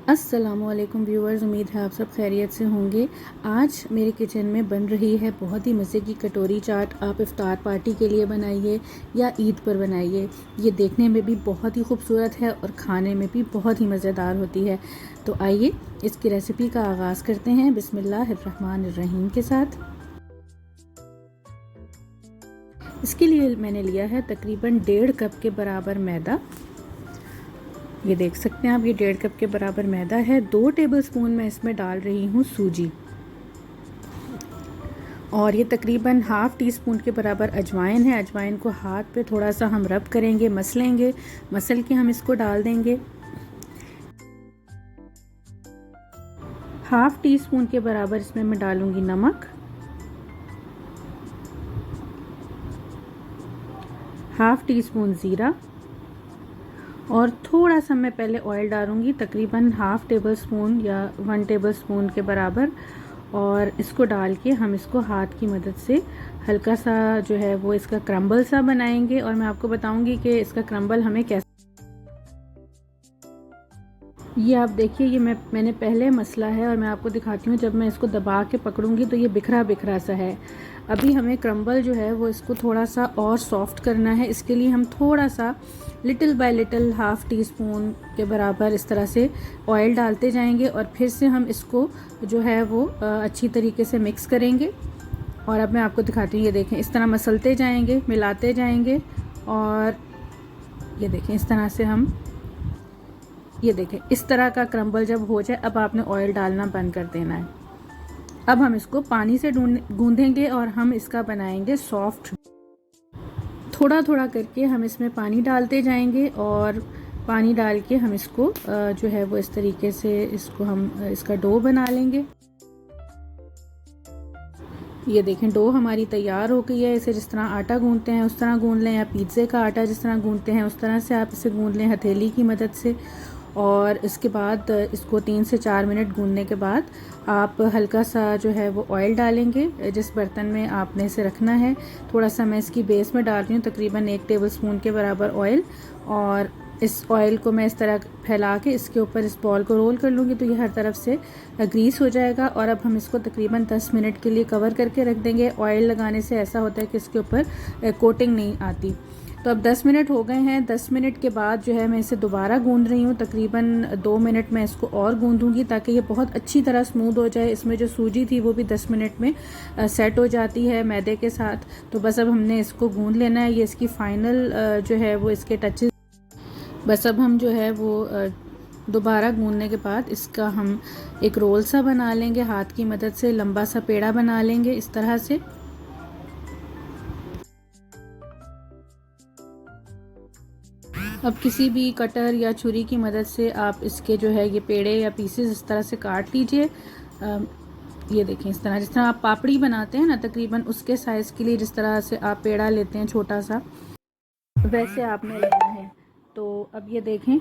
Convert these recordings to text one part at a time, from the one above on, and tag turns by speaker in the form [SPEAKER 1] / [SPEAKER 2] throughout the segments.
[SPEAKER 1] अस्सलामुअलैकुम व्यूअर्स, उम्मीद है आप सब खैरियत से होंगे। आज मेरे किचन में बन रही है बहुत ही मज़े की कटोरी चाट। आप इफ़्तार पार्टी के लिए बनाइए या ईद पर बनाइए। ये देखने में भी बहुत ही खूबसूरत है और खाने में भी बहुत ही मज़ेदार होती है। तो आइए इसकी रेसिपी का आगाज़ करते हैं बिस्मिल्लाहिर्रहमानिर्रहीम के साथ। इसके लिए मैंने लिया है तकरीबन 1.5 कप के बराबर मैदा। ये देख सकते हैं आप, ये 1.5 कप के बराबर मैदा है। 2 टेबलस्पून मैं इसमें डाल रही हूँ सूजी, और ये तकरीबन ½ टीस्पून के बराबर अजवाइन है। अजवाइन को हाथ पे थोड़ा सा हम रब करेंगे, मसलेंगे, मसल के हम इसको डाल देंगे। ½ टीस्पून के बराबर इसमें मैं डालूंगी नमक, ½ टीस्पून ज़ीरा, और थोड़ा सा मैं पहले ऑयल डालूंगी, तकरीबन ½ टेबलस्पून या 1 टेबलस्पून के बराबर। और इसको डाल के हम इसको हाथ की मदद से हल्का सा जो है वो इसका क्रम्बल सा बनाएंगे। और मैं आपको बताऊंगी कि इसका क्रम्बल हमें कैसे, ये आप देखिए, ये मैंने पहले मसला है और मैं आपको दिखाती हूँ। जब मैं इसको दबा के पकड़ूंगी तो ये बिखरा बिखरा सा है। अभी हमें क्रम्बल जो है वो इसको थोड़ा सा और सॉफ्ट करना है। इसके लिए हम थोड़ा सा लिटिल बाय लिटिल ½ टीस्पून के बराबर इस तरह से ऑयल डालते जाएंगे और फिर से हम इसको जो है वो अच्छी तरीके से मिक्स करेंगे। और अब मैं आपको दिखाती हूँ, ये देखें, इस तरह मसलते जाएंगे, मिलाते जाएंगे। और ये देखें, इस तरह से हम, ये देखें, इस तरह का क्रम्बल जब हो जाए, अब आपने ऑयल डालना बंद कर देना है। अब हम इसको पानी से गूंदेंगे और हम इसका बनाएंगे सॉफ्ट। थोड़ा थोड़ा करके हम इसमें पानी डालते जाएंगे और पानी डाल के हम इसको जो है वो इस तरीके से इसको हम इसका डो बना लेंगे। ये देखें, डो हमारी तैयार हो गई है। इसे जिस तरह आटा गूंदते हैं उस तरह गूंद लें, या पिज़्ज़े का आटा जिस तरह गूंदते हैं उस तरह से आप इसे गूंद लें हथेली की मदद से। और इसके बाद इसको 3 से 4 मिनट गूंदने के बाद आप हल्का सा जो है वो ऑयल डालेंगे जिस बर्तन में आपने इसे रखना है। थोड़ा सा मैं इसकी बेस में डाल रही हूँ, तकरीबन 1 टेबलस्पून के बराबर ऑयल। और इस ऑयल को मैं इस तरह फैला के इसके ऊपर इस बॉल को रोल कर लूँगी तो ये हर तरफ से ग्रीस हो जाएगा। और अब हम इसको तकरीबन 10 मिनट के लिए कवर करके रख देंगे। ऑयल लगाने से ऐसा होता है कि इसके ऊपर कोटिंग नहीं आती। तो अब 10 मिनट हो गए हैं। 10 मिनट के बाद जो है मैं इसे दोबारा गूंद रही हूँ। तकरीबन 2 मिनट मैं इसको और गूंदूंगी ताकि ये बहुत अच्छी तरह स्मूथ हो जाए। इसमें जो सूजी थी वो भी 10 मिनट में सेट हो जाती है मैदे के साथ। तो बस अब हमने इसको गूंद लेना है। ये इसकी फाइनल जो है वो इसके टचेस। बस अब हम जो है वो दोबारा गूंदने के बाद इसका हम एक रोल सा बना लेंगे, हाथ की मदद से लंबा सा पेड़ा बना लेंगे इस तरह से। अब किसी भी कटर या छुरी की मदद से आप इसके जो है ये पेड़े या पीसेस इस तरह से काट लीजिए। ये देखें, इस तरह, जिस तरह आप पापड़ी बनाते हैं ना, तकरीबन उसके साइज़ के लिए जिस तरह से आप पेड़ा लेते हैं छोटा सा, वैसे आपने लेना है। तो अब ये देखें,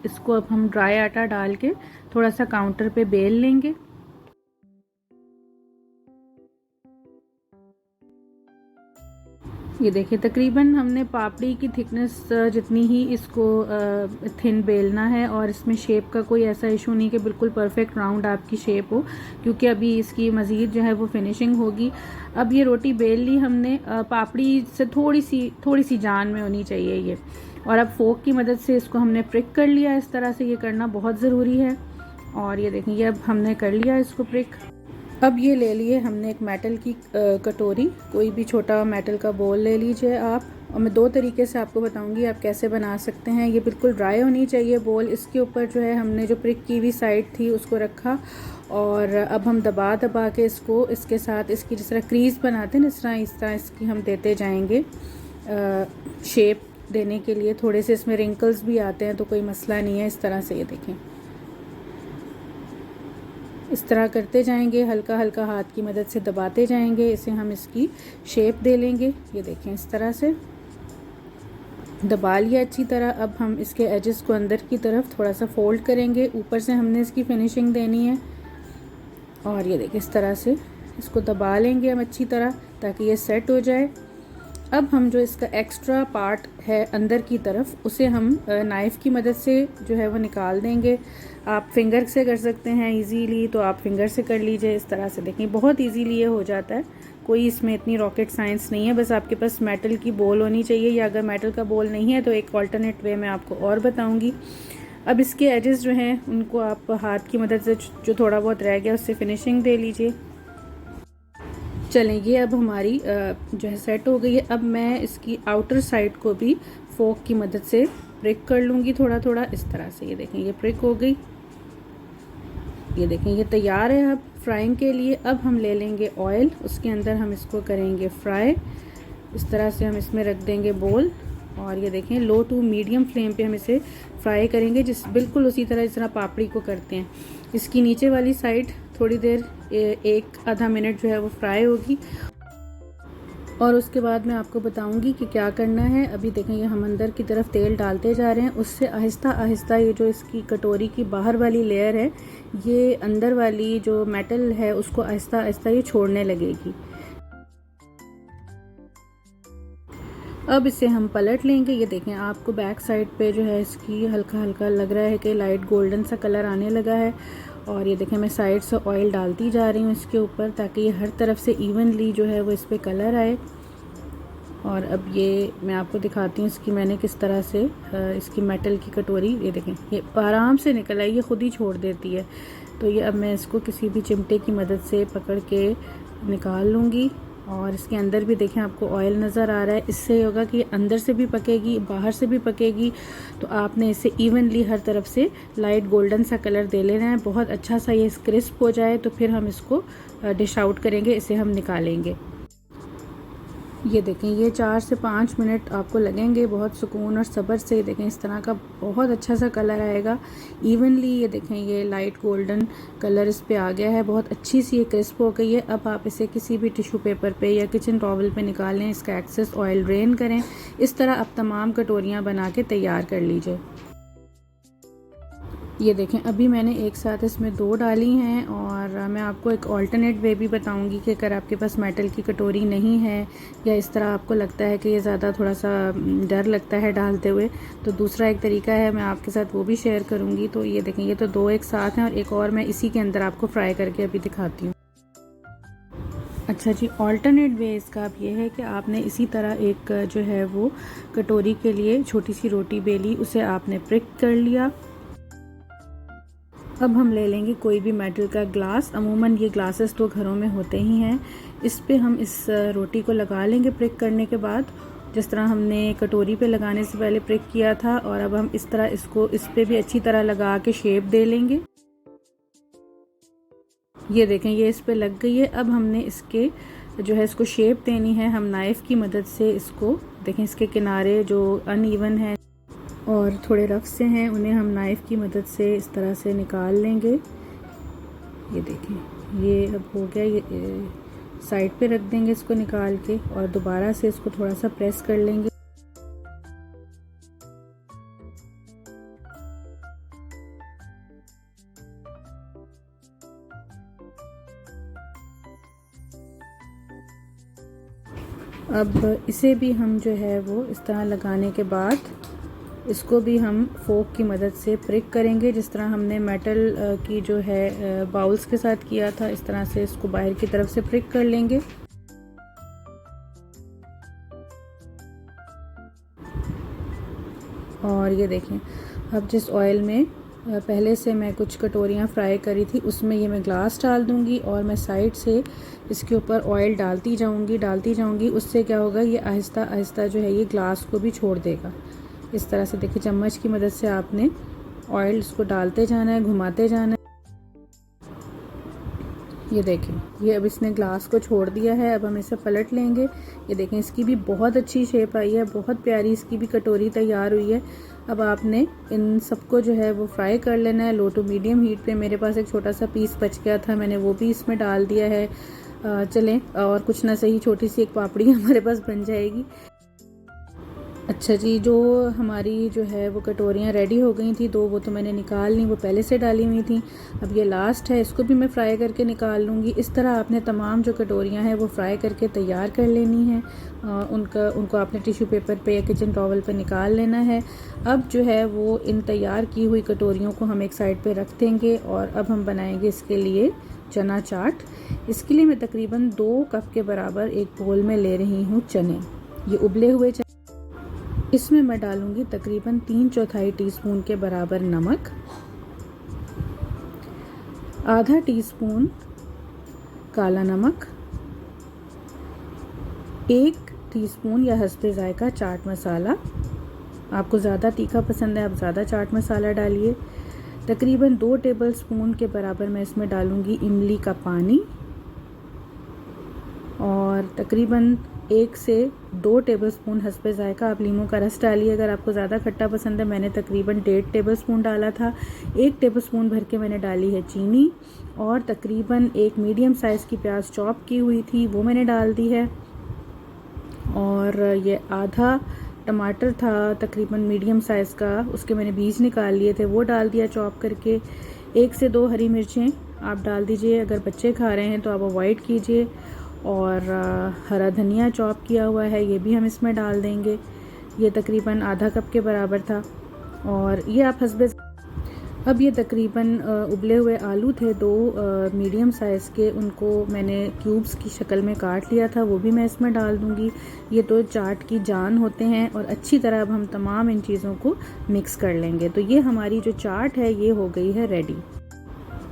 [SPEAKER 1] इसको अब हम ड्राई आटा डाल के थोड़ा सा काउंटर पे बेल लेंगे। ये देखिए, तकरीबन हमने पापड़ी की थिकनेस जितनी ही इसको थिन बेलना है। और इसमें शेप का कोई ऐसा इशू नहीं कि बिल्कुल परफेक्ट राउंड आपकी शेप हो, क्योंकि अभी इसकी मज़ीद जो है वो फिनिशिंग होगी। अब ये रोटी बेल ली हमने, पापड़ी से थोड़ी सी जान में होनी चाहिए ये। और अब फोक की मदद से इसको हमने प्रिक कर लिया। इस तरह से ये करना बहुत ज़रूरी है। और ये देखें, ये अब हमने कर लिया इसको प्रिक। अब ये ले लिए हमने एक मेटल की कटोरी, कोई भी छोटा मेटल का बोल ले लीजिए आप। और मैं 2 तरीके से आपको बताऊंगी आप कैसे बना सकते हैं। ये बिल्कुल ड्राई होनी चाहिए बोल। इसके ऊपर जो है हमने जो प्रिक की हुई साइड थी उसको रखा। और अब हम दबा दबा के इसको इसके साथ इसकी जिस तरह क्रीज बनाते हैं, इस तरह इसकी हम देते जाएंगे शेप देने के लिए। थोड़े से इसमें रिंकल्स भी आते हैं तो कोई मसला नहीं है। इस तरह से ये देखें, इस तरह करते जाएंगे, हल्का हल्का हाथ की मदद से दबाते जाएंगे। इसे हम इसकी शेप दे लेंगे। ये देखें, इस तरह से दबा लिया अच्छी तरह। अब हम इसके एजेस को अंदर की तरफ थोड़ा सा फोल्ड करेंगे। ऊपर से हमने इसकी फिनिशिंग देनी है। और ये देखिए, इस तरह से इसको दबा लेंगे हम अच्छी तरह ताकि ये सेट हो जाए। अब हम जो इसका एक्स्ट्रा पार्ट है अंदर की तरफ, उसे हम नाइफ़ की मदद से जो है वो निकाल देंगे। आप फिंगर से कर सकते हैं इजीली, तो आप फिंगर से कर लीजिए। इस तरह से देखें, बहुत इजीली ये हो जाता है, कोई इसमें इतनी रॉकेट साइंस नहीं है। बस आपके पास मेटल की बॉल होनी चाहिए, या अगर मेटल का बॉल नहीं है तो एक ऑल्टरनेट वे मैं आपको और बताऊँगी। अब इसके एजेस जो हैं उनको आप हाथ की मदद से जो थोड़ा बहुत रह गया उससे फिनिशिंग दे लीजिए। चलें, ये अब हमारी जो है सेट हो गई है। अब मैं इसकी आउटर साइड को भी फोक की मदद से प्रिक कर लूँगी थोड़ा थोड़ा, इस तरह से। ये देखें, ये प्रिक हो गई। ये देखें, ये तैयार है अब फ्राइंग के लिए। अब हम ले लेंगे ऑयल, उसके अंदर हम इसको करेंगे फ्राई। इस तरह से हम इसमें रख देंगे बोल, और ये देखें लो टू मीडियम फ्लेम पे हम इसे फ्राई करेंगे, बिल्कुल उसी तरह जिस तरह पापड़ी को करते हैं। इसकी नीचे वाली साइड थोड़ी देर, एक आधा मिनट जो है वो फ्राई होगी, और उसके बाद मैं आपको बताऊंगी कि क्या करना है। अभी देखें, ये हम अंदर की तरफ तेल डालते जा रहे हैं, उससे आहिस्ता आहिस्ता ये जो इसकी कटोरी की बाहर वाली लेयर है, ये अंदर वाली जो मेटल है उसको आहिस्ता आहिस्ता ये छोड़ने लगेगी। अब इसे हम पलट लेंगे। ये देखें, आपको बैक साइड पे जो है इसकी हल्का हल्का लग रहा है कि लाइट गोल्डन सा कलर आने लगा है। और ये देखें, मैं साइड से ऑयल डालती जा रही हूँ इसके ऊपर, ताकि ये हर तरफ से इवनली जो है वो इस पर कलर आए। और अब ये मैं आपको दिखाती हूँ इसकी मैंने किस तरह से इसकी मेटल की कटोरी, ये देखें ये आराम से निकल आई, ये खुद ही छोड़ देती है। तो ये अब मैं इसको किसी भी चिमटे की मदद से पकड़ के निकाल लूँगी। और इसके अंदर भी देखें आपको ऑयल नज़र आ रहा है। इससे होगा कि अंदर से भी पकेगी, बाहर से भी पकेगी। तो आपने इसे इवनली हर तरफ से लाइट गोल्डन सा कलर दे लेना है। बहुत अच्छा सा ये क्रिस्प हो जाए तो फिर हम इसको डिश आउट करेंगे, इसे हम निकालेंगे। ये देखें, ये 4 से 5 मिनट आपको लगेंगे बहुत सुकून और सब्र से। ये देखें, इस तरह का बहुत अच्छा सा कलर आएगा इवनली। ये देखें, ये लाइट गोल्डन कलर इस पे आ गया है, बहुत अच्छी सी ये क्रिस्प हो गई है। अब आप इसे किसी भी टिश्यू पेपर पे या किचन टॉवल पे निकाल लें, इसका एक्सेस ऑयल ड्रेन करें। इस तरह आप तमाम कटोरियाँ बना के तैयार कर लीजिए। ये देखें, अभी मैंने एक साथ इसमें 2 डाली हैं। और मैं आपको एक ऑल्टरनेट वे भी बताऊंगी कि अगर आपके पास मेटल की कटोरी नहीं है, या इस तरह आपको लगता है कि ये ज़्यादा थोड़ा सा डर लगता है डालते हुए, तो दूसरा एक तरीका है, मैं आपके साथ वो भी शेयर करूंगी। तो ये देखें, ये तो 2 एक साथ हैं, और एक और मैं इसी के अंदर आपको फ्राई करके अभी दिखाती हूँ। अच्छा जी, ऑल्टरनेट वे इसका अब ये है कि आपने इसी तरह एक जो है वो कटोरी के लिए छोटी सी रोटी बेली, उसे आपने प्रिक कर लिया। अब हम ले लेंगे कोई भी मेटल का ग्लास, अमूमन ये ग्लासेस तो घरों में होते ही हैं। इस पे हम इस रोटी को लगा लेंगे प्रिक करने के बाद, जिस तरह हमने कटोरी पे लगाने से पहले प्रिक किया था। और अब हम इस तरह इसको इस पे भी अच्छी तरह लगा के शेप दे लेंगे। ये देखें, ये इस पे लग गई है। अब हमने इसके जो है इसको शेप देनी है हम नाइफ़ की मदद से। इसको देखें, इसके किनारे जो अनइवन है और थोड़े रफ से हैं, उन्हें हम नाइफ़ की मदद से इस तरह से निकाल लेंगे। ये देखें, ये अब हो गया। ये साइड पे रख देंगे इसको निकाल के, और दोबारा से इसको थोड़ा सा प्रेस कर लेंगे। अब इसे भी हम जो है वो इस तरह लगाने के बाद इसको भी हम फोक की मदद से प्रिक करेंगे, जिस तरह हमने मेटल की जो है बाउल्स के साथ किया था। इस तरह से इसको बाहर की तरफ से प्रिक कर लेंगे। और ये देखें, अब जिस ऑयल में पहले से मैं कुछ कटोरियाँ फ्राई करी थी, उसमें ये मैं ग्लास डाल दूँगी, और मैं साइड से इसके ऊपर ऑयल डालती जाऊँगी। उससे क्या होगा, ये आहिस्ता आहिस्ता जो है ये ग्लास को भी छोड़ देगा। इस तरह से देखिए, चम्मच की मदद से आपने ऑयल इसको डालते जाना है, घुमाते जाना है। ये देखें, ये अब इसने ग्लास को छोड़ दिया है। अब हम इसे पलट लेंगे। ये देखें, इसकी भी बहुत अच्छी शेप आई है, बहुत प्यारी इसकी भी कटोरी तैयार हुई है। अब आपने इन सबको जो है वो फ्राई कर लेना है लो टू मीडियम हीट पे। मेरे पास एक छोटा सा पीस बच गया था, मैंने वो भी इसमें डाल दिया है। चलें, और कुछ ना सही छोटी सी एक पापड़ी हमारे पास बन जाएगी। अच्छा जी, जो हमारी जो है वो कटोरियाँ रेडी हो गई थी, 2 वो तो मैंने निकाल ली, वो पहले से डाली हुई थी। अब ये लास्ट है, इसको भी मैं फ्राई करके निकाल लूँगी। इस तरह आपने तमाम जो कटोरियाँ हैं वो फ्राई करके तैयार कर लेनी है। उनको आपने टिश्यू पेपर पे या किचन टॉवल पे निकाल लेना है। अब जो है वो इन तैयार की हुई कटोरियों को हम एक साइड पे रख देंगे और अब हम बनाएंगे इसके लिए चना चाट। इसके लिए मैं तकरीबन 2 कप के बराबर एक बोल में ले रही हूँ चने। ये उबले हुए चने, इसमें मैं डालूंगी तकरीबन 3/4 टीस्पून के बराबर नमक, आधा टीस्पून काला नमक, 1 टीस्पून या हस्बे ज़ायका चाट मसाला। आपको ज़्यादा तीखा पसंद है, आप ज़्यादा चाट मसाला डालिए। तकरीबन 2 टेबलस्पून के बराबर मैं इसमें डालूंगी इमली का पानी और तकरीबन 1 से 2 टेबलस्पून हस्बे ज़ायका आप लीमू का रस डालिए अगर आपको ज़्यादा खट्टा पसंद है। मैंने तकरीबन 1.5 टेबलस्पून डाला था। 1 टेबलस्पून भर के मैंने डाली है चीनी और तकरीबन 1 मीडियम साइज़ की प्याज चॉप की हुई थी वो मैंने डाल दी है। और ये आधा टमाटर था तकरीबन मीडियम साइज़ का, उसके मैंने बीज निकाल लिए थे, वो डाल दिया चॉप करके। 1 से 2 हरी मिर्चें आप डाल दीजिए, अगर बच्चे खा रहे हैं तो आप अवॉइड कीजिए। और हरा धनिया चॉप किया हुआ है, ये भी हम इसमें डाल देंगे। ये तकरीबन आधा कप के बराबर था। और ये आप हस्बे, अब ये तकरीबन उबले हुए आलू थे 2 मीडियम साइज़ के, उनको मैंने क्यूब्स की शक्ल में काट लिया था, वो भी मैं इसमें डाल दूंगी। ये तो चाट की जान होते हैं और अच्छी तरह अब हम तमाम इन चीज़ों को मिक्स कर लेंगे। तो ये हमारी जो चाट है ये हो गई है रेडी।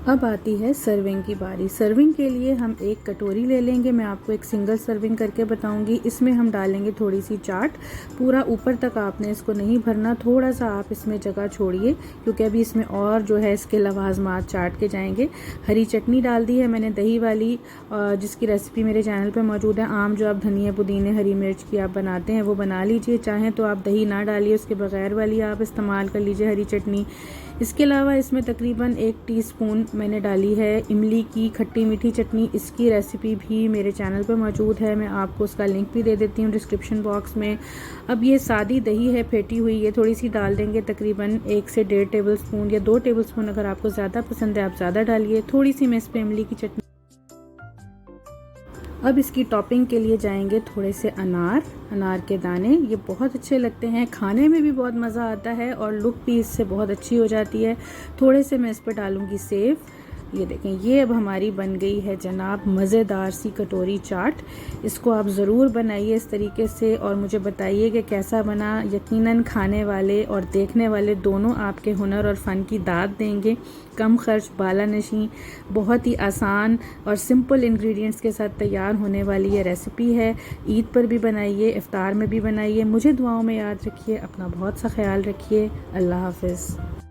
[SPEAKER 1] अब आती है सर्विंग की बारी। सर्विंग के लिए हम एक कटोरी ले लेंगे, मैं आपको एक सिंगल सर्विंग करके बताऊंगी। इसमें हम डालेंगे थोड़ी सी चाट, पूरा ऊपर तक आपने इसको नहीं भरना, थोड़ा सा आप इसमें जगह छोड़िए क्योंकि अभी इसमें और जो है इसके लवाजमात चाट के जाएंगे। हरी चटनी डाल दी है मैंने दही वाली, जिसकी रेसिपी मेरे चैनल पर मौजूद है। आम जो आप धनिया पुदीने हरी मिर्च की आप बनाते हैं वो बना लीजिए, चाहें तो आप दही ना डालिए, उसके बगैर वाली आप इस्तेमाल कर लीजिए हरी चटनी। इसके अलावा इसमें तकरीबन 1 टीस्पून मैंने डाली है इमली की खट्टी मीठी चटनी। इसकी रेसिपी भी मेरे चैनल पर मौजूद है, मैं आपको उसका लिंक भी दे देती हूँ डिस्क्रिप्शन बॉक्स में। अब ये सादी दही है फेंटी हुई, ये थोड़ी सी डाल देंगे, तकरीबन 1 से 1.5 टेबलस्पून या 2 टेबलस्पून, अगर आपको ज़्यादा पसंद है आप ज़्यादा डालिए। थोड़ी सी मैं इस पर इमली की चटनी। अब इसकी टॉपिंग के लिए जाएंगे थोड़े से अनार के दाने, ये बहुत अच्छे लगते हैं, खाने में भी बहुत मज़ा आता है और लुक भी इससे बहुत अच्छी हो जाती है। थोड़े से मैं इस पर डालूंगी सेव। ये देखें, ये अब हमारी बन गई है जनाब मज़ेदार सी कटोरी चाट। इसको आप ज़रूर बनाइए इस तरीके से और मुझे बताइए कि कैसा बना। यकीनन खाने वाले और देखने वाले दोनों आपके हुनर और फ़न की दाद देंगे। कम खर्च, बाला नशी, बहुत ही आसान और सिंपल इंग्रेडिएंट्स के साथ तैयार होने वाली ये रेसिपी है। ईद पर भी बनाइए, इफ्तार में भी बनाइए। मुझे दुआओं में याद रखिए, अपना बहुत सा ख्याल रखिए। अल्लाह हाफ़िज़।